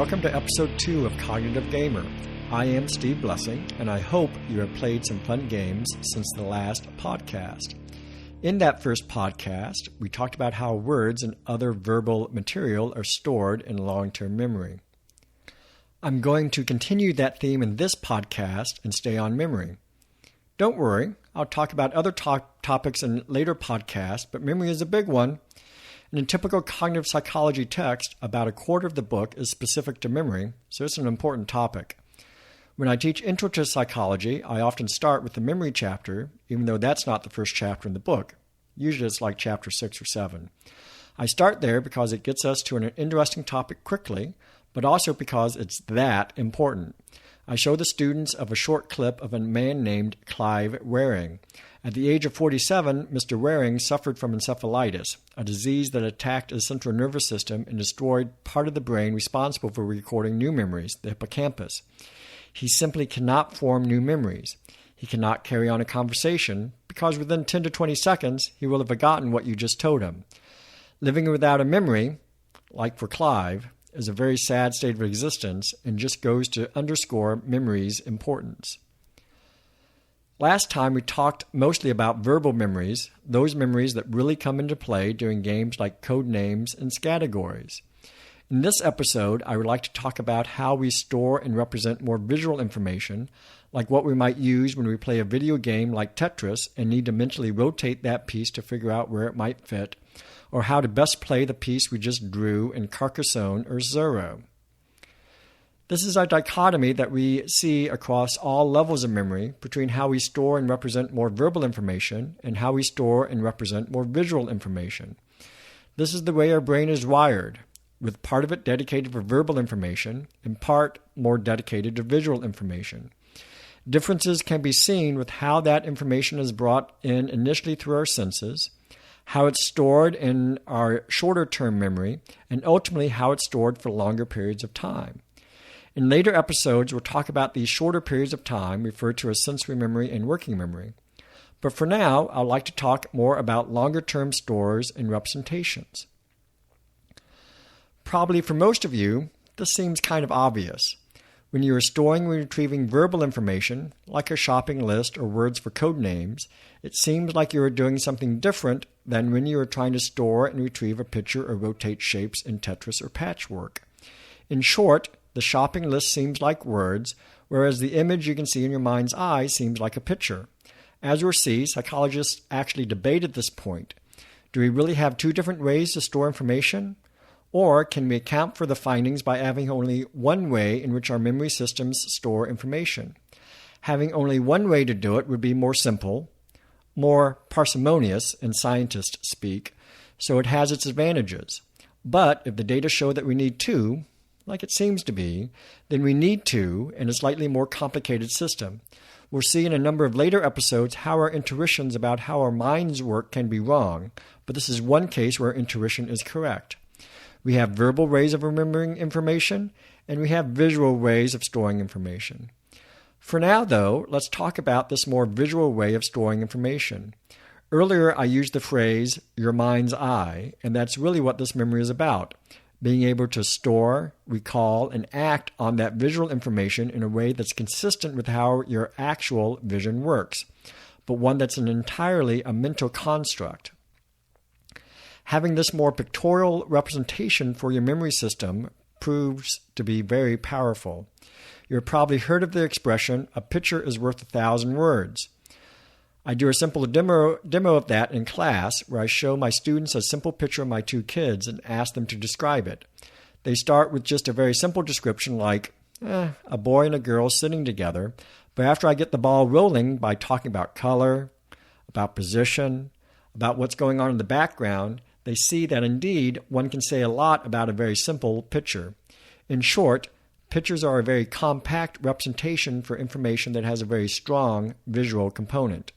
Welcome to Episode 2 of Cognitive Gamer. I am Steve Blessing, and I hope you have played some fun games since the last podcast. In that first podcast, we talked about how words and other verbal material are stored in long-term memory. I'm going to continue that theme in this podcast and stay on memory. Don't worry, I'll talk about other topics in later podcasts, but memory is a big one. In a typical cognitive psychology text, about a quarter of the book is specific to memory, so it's an important topic. When I teach Intro to Psychology, I often start with the memory chapter, even though that's not the first chapter in the book. Usually it's like chapter 6 or 7. I start there because it gets us to an interesting topic quickly, but also because it's that important. I show the students of a short clip of a man named Clive Waring. At the age of 47, Mr. Waring suffered from encephalitis, a disease that attacked his central nervous system and destroyed part of the brain responsible for recording new memories, the hippocampus. He simply cannot form new memories. He cannot carry on a conversation because within 10 to 20 seconds, he will have forgotten what you just told him. Living without a memory, like for Clive, is a very sad state of existence and just goes to underscore memory's importance. Last time we talked mostly about verbal memories, those memories that really come into play during games like code names and categories. In this episode, I would like to talk about how we store and represent more visual information, like what we might use when we play a video game like Tetris and need to mentally rotate that piece to figure out where it might fit, or how to best play the piece we just drew in Carcassonne or Zorro. This is a dichotomy that we see across all levels of memory between how we store and represent more verbal information and how we store and represent more visual information. This is the way our brain is wired, with part of it dedicated for verbal information and part more dedicated to visual information. Differences can be seen with how that information is brought in initially through our senses, how it's stored in our shorter-term memory, and ultimately how it's stored for longer periods of time. In later episodes, we'll talk about these shorter periods of time referred to as sensory memory and working memory. But for now, I'd like to talk more about longer-term stores and representations. Probably for most of you, this seems kind of obvious. When you are storing and retrieving verbal information, like a shopping list or words for code names, it seems like you are doing something different than when you are trying to store and retrieve a picture or rotate shapes in Tetris or Patchwork. In short, the shopping list seems like words, whereas the image you can see in your mind's eye seems like a picture. As we'll see, psychologists actually debated this point. Do we really have two different ways to store information? Or can we account for the findings by having only one way in which our memory systems store information? Having only one way to do it would be more simple, more parsimonious in scientist speak, so it has its advantages. But if the data show that we need two, like it seems to be, then we need two in a slightly more complicated system. We'll see in a number of later episodes how our intuitions about how our minds work can be wrong, but this is one case where intuition is correct. We have verbal ways of remembering information, and we have visual ways of storing information. For now, though, let's talk about this more visual way of storing information. Earlier, I used the phrase, your mind's eye, and that's really what this memory is about. Being able to store, recall, and act on that visual information in a way that's consistent with how your actual vision works, but one that's entirely a mental construct. Having this more pictorial representation for your memory system proves to be very powerful. You've probably heard of the expression, a picture is worth 1,000 words. I do a simple demo of that in class where I show my students a simple picture of my two kids and ask them to describe it. They start with just a very simple description like, a boy and a girl sitting together, but after I get the ball rolling by talking about color, about position, about what's going on in the background, they see that indeed one can say a lot about a very simple picture. In short, pictures are a very compact representation for information that has a very strong visual component.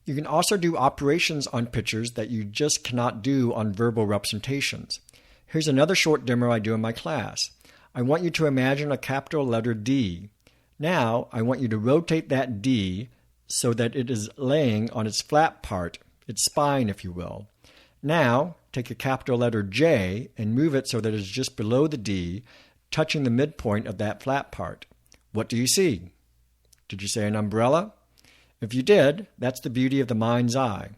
You can also do operations on pictures that you just cannot do on verbal representations. Here's another short demo I do in my class. I want you to imagine a capital letter D. Now, I want you to rotate that D so that it is laying on its flat part, its spine, if you will. Now, take a capital letter J and move it so that it's just below the D, touching the midpoint of that flat part. What do you see? Did you say an umbrella? If you did, that's the beauty of the mind's eye.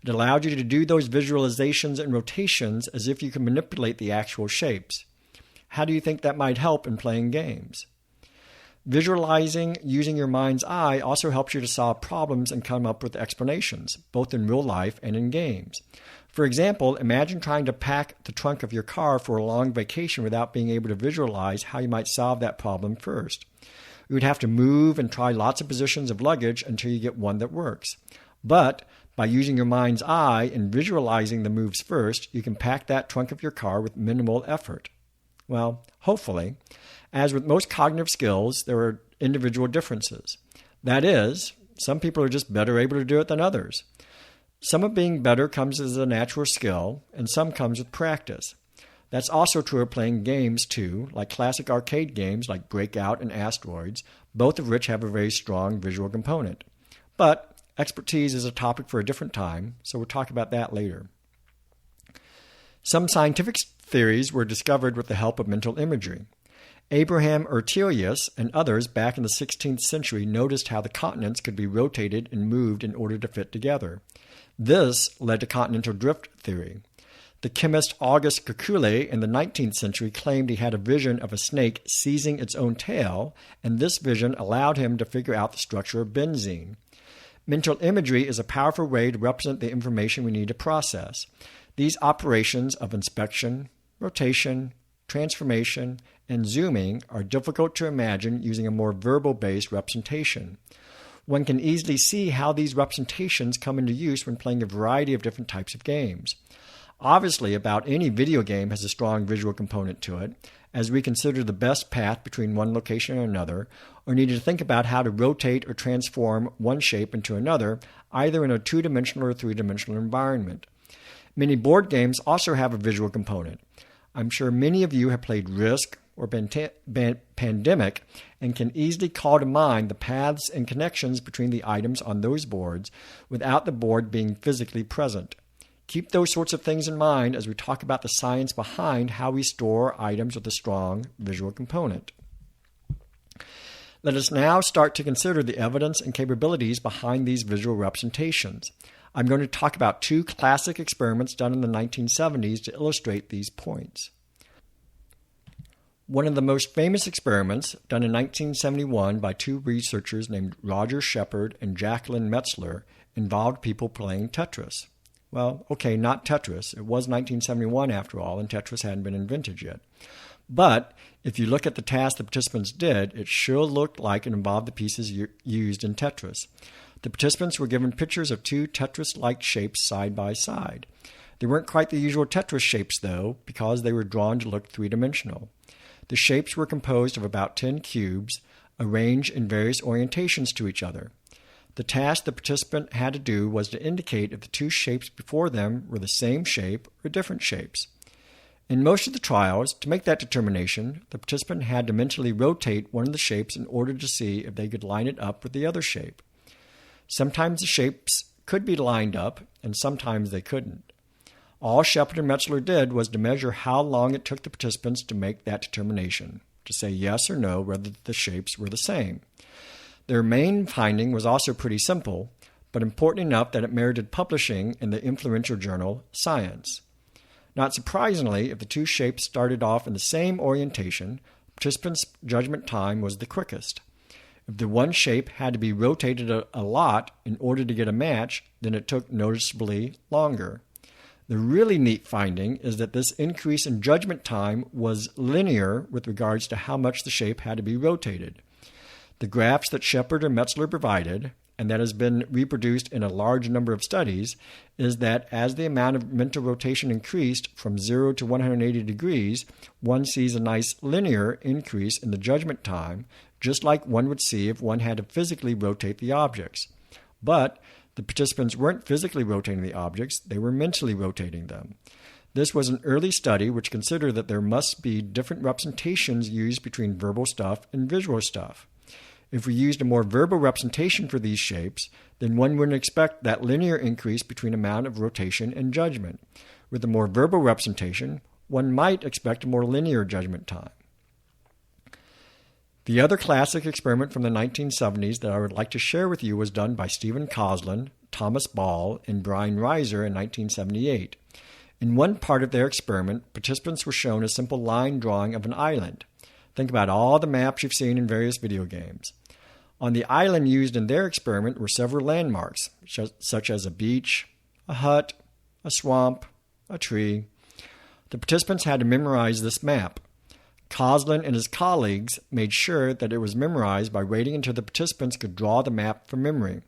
It allowed you to do those visualizations and rotations as if you could manipulate the actual shapes. How do you think that might help in playing games? Visualizing using your mind's eye also helps you to solve problems and come up with explanations, both in real life and in games. For example, imagine trying to pack the trunk of your car for a long vacation without being able to visualize how you might solve that problem first. You would have to move and try lots of positions of luggage until you get one that works. But by using your mind's eye and visualizing the moves first, you can pack that trunk of your car with minimal effort. Well, hopefully. As with most cognitive skills, there are individual differences. That is, some people are just better able to do it than others. Some of being better comes as a natural skill, and some comes with practice. That's also true of playing games too, like classic arcade games like Breakout and Asteroids, both of which have a very strong visual component. But expertise is a topic for a different time, so we'll talk about that later. Some scientific theories were discovered with the help of mental imagery. Abraham Ortelius and others back in the 16th century noticed how the continents could be rotated and moved in order to fit together. This led to continental drift theory. The chemist Auguste Kekule in the 19th century claimed he had a vision of a snake seizing its own tail, and this vision allowed him to figure out the structure of benzene. Mental imagery is a powerful way to represent the information we need to process. These operations of inspection, rotation, transformation, and zooming are difficult to imagine using a more verbal-based representation. One can easily see how these representations come into use when playing a variety of different types of games. Obviously, about any video game has a strong visual component to it, as we consider the best path between one location and another, or need to think about how to rotate or transform one shape into another, either in a two-dimensional or three-dimensional environment. Many board games also have a visual component. I'm sure many of you have played Risk or Pandemic and can easily call to mind the paths and connections between the items on those boards without the board being physically present. Keep those sorts of things in mind as we talk about the science behind how we store items with a strong visual component. Let us now start to consider the evidence and capabilities behind these visual representations. I'm going to talk about two classic experiments done in the 1970s to illustrate these points. One of the most famous experiments, done in 1971 by two researchers named Roger Shepard and Jacqueline Metzler, involved people playing Tetris. Well, okay, not Tetris. It was 1971 after all, and Tetris hadn't been invented yet. But if you look at the task the participants did, it sure looked like it involved the pieces used in Tetris. The participants were given pictures of two Tetris-like shapes side by side. They weren't quite the usual Tetris shapes, though, because they were drawn to look three-dimensional. The shapes were composed of about 10 cubes, arranged in various orientations to each other. The task the participant had to do was to indicate if the two shapes before them were the same shape or different shapes. In most of the trials, to make that determination, the participant had to mentally rotate one of the shapes in order to see if they could line it up with the other shape. Sometimes the shapes could be lined up, and sometimes they couldn't. All Shepard and Metzler did was to measure how long it took the participants to make that determination, to say yes or no whether the shapes were the same. Their main finding was also pretty simple, but important enough that it merited publishing in the influential journal Science. Not surprisingly, if the two shapes started off in the same orientation, participants' judgment time was the quickest. If the one shape had to be rotated a lot in order to get a match, then it took noticeably longer. The really neat finding is that this increase in judgment time was linear with regards to how much the shape had to be rotated. The graphs that Shepard and Metzler provided, and that has been reproduced in a large number of studies, is that as the amount of mental rotation increased from 0 to 180 degrees, one sees a nice linear increase in the judgment time, just like one would see if one had to physically rotate the objects. But the participants weren't physically rotating the objects, they were mentally rotating them. This was an early study which considered that there must be different representations used between verbal stuff and visual stuff. If we used a more verbal representation for these shapes, then one wouldn't expect that linear increase between amount of rotation and judgment. With a more verbal representation, one might expect a more linear judgment time. The other classic experiment from the 1970s that I would like to share with you was done by Stephen Coslin, Thomas Ball, and Brian Reiser in 1978. In one part of their experiment, participants were shown a simple line drawing of an island. Think about all the maps you've seen in various video games. On the island used in their experiment were several landmarks, such as a beach, a hut, a swamp, a tree. The participants had to memorize this map. Coslin and his colleagues made sure that it was memorized by waiting until the participants could draw the map from memory.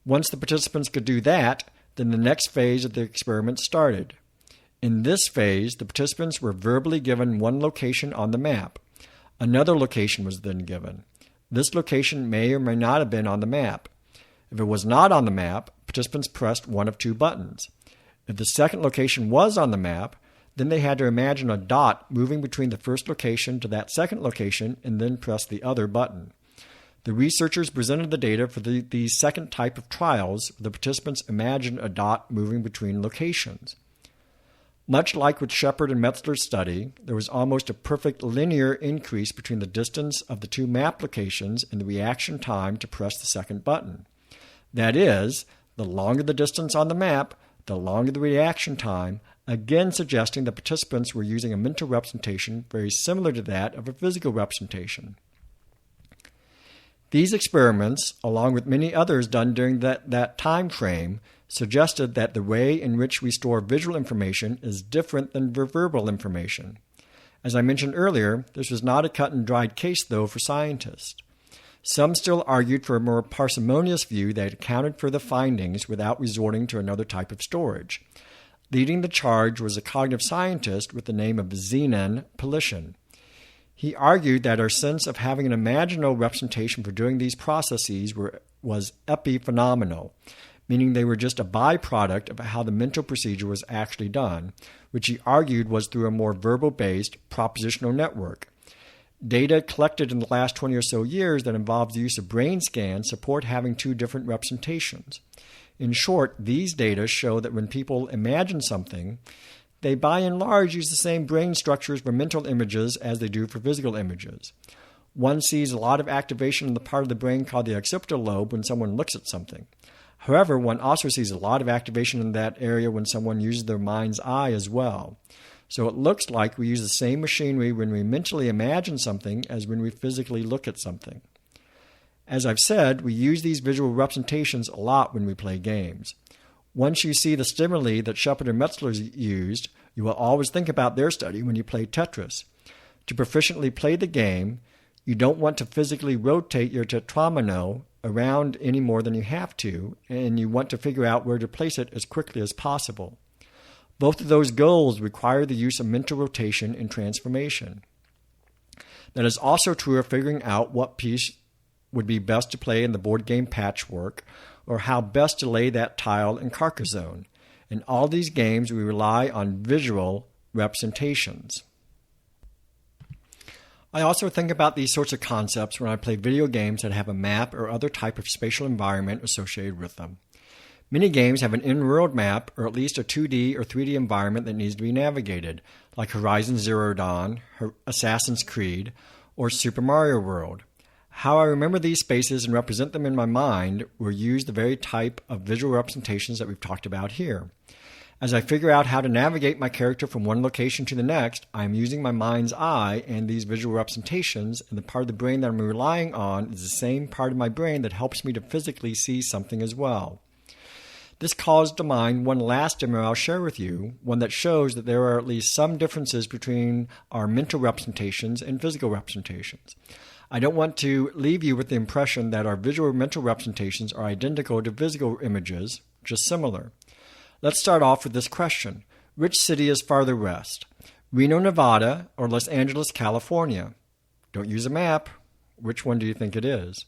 Once the participants could do that, then the next phase of the experiment started. In this phase, the participants were verbally given one location on the map. Another location was then given. This location may or may not have been on the map. If it was not on the map, participants pressed one of two buttons. If the second location was on the map, then they had to imagine a dot moving between the first location to that second location and then press the other button. The researchers presented the data for the second type of trials. The participants imagined a dot moving between locations. Much like with Shepard and Metzler's study, there was almost a perfect linear increase between the distance of the two map locations and the reaction time to press the second button. That is, the longer the distance on the map, the longer the reaction time, again suggesting that participants were using a mental representation very similar to that of a physical representation. These experiments, along with many others done during that time frame, suggested that the way in which we store visual information is different than verbal information. As I mentioned earlier, this was not a cut-and-dried case, though, for scientists. Some still argued for a more parsimonious view that accounted for the findings without resorting to another type of storage. Leading the charge was a cognitive scientist with the name of Zenon Pelishin. He argued that our sense of having an imaginal representation for doing these processes was epiphenomenal, meaning they were just a byproduct of how the mental procedure was actually done, which he argued was through a more verbal-based propositional network. Data collected in the last 20 or so years that involves the use of brain scans support having two different representations. In short, these data show that when people imagine something, they by and large use the same brain structures for mental images as they do for physical images. One sees a lot of activation in the part of the brain called the occipital lobe when someone looks at something. However, one also sees a lot of activation in that area when someone uses their mind's eye as well. So it looks like we use the same machinery when we mentally imagine something as when we physically look at something. As I've said, we use these visual representations a lot when we play games. Once you see the stimuli that Shepard and Metzler used, you will always think about their study when you play Tetris. To proficiently play the game, you don't want to physically rotate your tetromino around any more than you have to, and you want to figure out where to place it as quickly as possible. Both of those goals require the use of mental rotation and transformation. That is also true of figuring out what piece would be best to play in the board game Patchwork, or how best to lay that tile in Carcassonne. In all these games, we rely on visual representations. I also think about these sorts of concepts when I play video games that have a map or other type of spatial environment associated with them. Many games have an in-world map or at least a 2D or 3D environment that needs to be navigated, like Horizon Zero Dawn, Assassin's Creed, or Super Mario World. How I remember these spaces and represent them in my mind will use the very type of visual representations that we've talked about here. As I figure out how to navigate my character from one location to the next, I am using my mind's eye and these visual representations, and the part of the brain that I'm relying on is the same part of my brain that helps me to physically see something as well. This calls to mind one last demo I'll share with you, one that shows that there are at least some differences between our mental representations and physical representations. I don't want to leave you with the impression that our visual or mental representations are identical to physical images, just similar. Let's start off with this question. Which city is farther west? Reno, Nevada, or Los Angeles, California? Don't use a map. Which one do you think it is?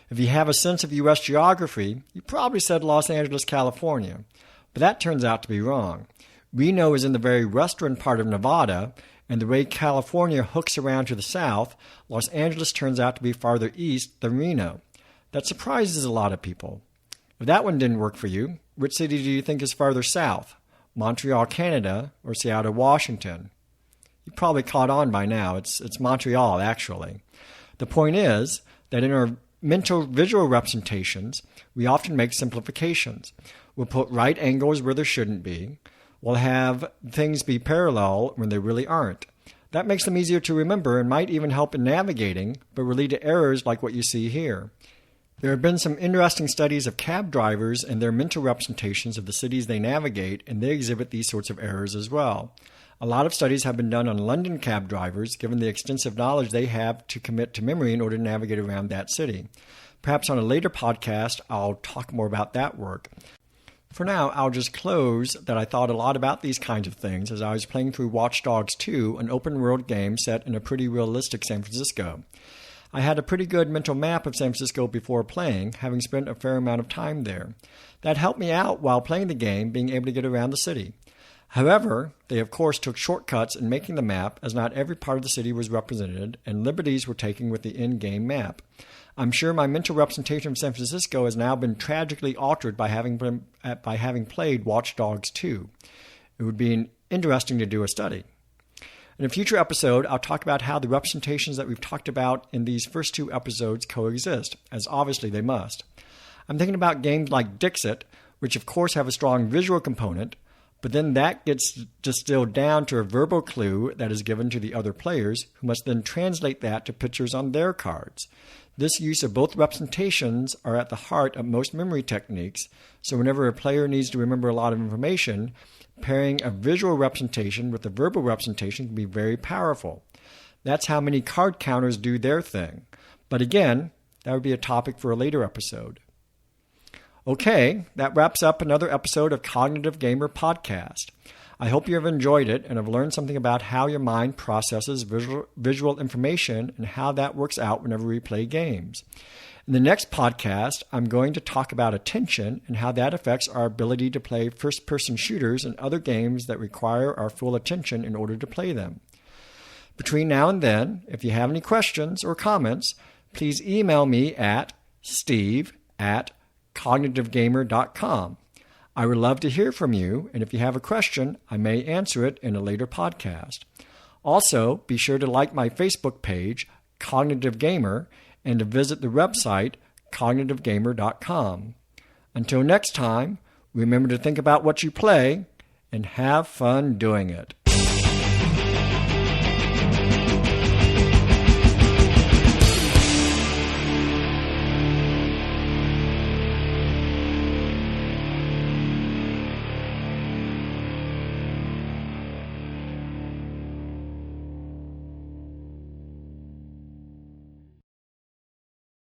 If you have a sense of U.S. geography, you probably said Los Angeles, California. But that turns out to be wrong. Reno is in the very western part of Nevada, and the way California hooks around to the south, Los Angeles turns out to be farther east than Reno. That surprises a lot of people. If that one didn't work for you, which city do you think is farther south? Montreal, Canada, or Seattle, Washington. You probably caught on by now. It's Montreal, actually. The point is that in our mental visual representations, we often make simplifications. We'll put right angles where there shouldn't be. We'll have things be parallel when they really aren't. That makes them easier to remember and might even help in navigating, but will lead to errors like what you see here. There have been some interesting studies of cab drivers and their mental representations of the cities they navigate, and they exhibit these sorts of errors as well. A lot of studies have been done on London cab drivers, given the extensive knowledge they have to commit to memory in order to navigate around that city. Perhaps on a later podcast, I'll talk more about that work. For now, I'll just close that I thought a lot about these kinds of things as I was playing through Watch Dogs 2, an open-world game set in a pretty realistic San Francisco. I had a pretty good mental map of San Francisco before playing, having spent a fair amount of time there. That helped me out while playing the game, being able to get around the city. However, they of course took shortcuts in making the map, as not every part of the city was represented, and liberties were taken with the in-game map. I'm sure my mental representation of San Francisco has now been tragically altered by having played Watch Dogs 2. It would be interesting to do a study. In a future episode, I'll talk about how the representations that we've talked about in these first two episodes coexist, as obviously they must. I'm thinking about games like Dixit, which of course have a strong visual component, but then that gets distilled down to a verbal clue that is given to the other players, who must then translate that to pictures on their cards. This use of both representations are at the heart of most memory techniques, so whenever a player needs to remember a lot of information, pairing a visual representation with a verbal representation can be very powerful. That's how many card counters do their thing. But again, that would be a topic for a later episode. Okay, that wraps up another episode of Cognitive Gamer Podcast. I hope you have enjoyed it and have learned something about how your mind processes visual information and how that works out whenever we play games. In the next podcast, I'm going to talk about attention and how that affects our ability to play first-person shooters and other games that require our full attention in order to play them. Between now and then, if you have any questions or comments, please email me at steve@cognitivegamer.com. I would love to hear from you, and if you have a question, I may answer it in a later podcast. Also, be sure to like my Facebook page, Cognitive Gamer, and to visit the website, cognitivegamer.com. Until next time, remember to think about what you play and have fun doing it.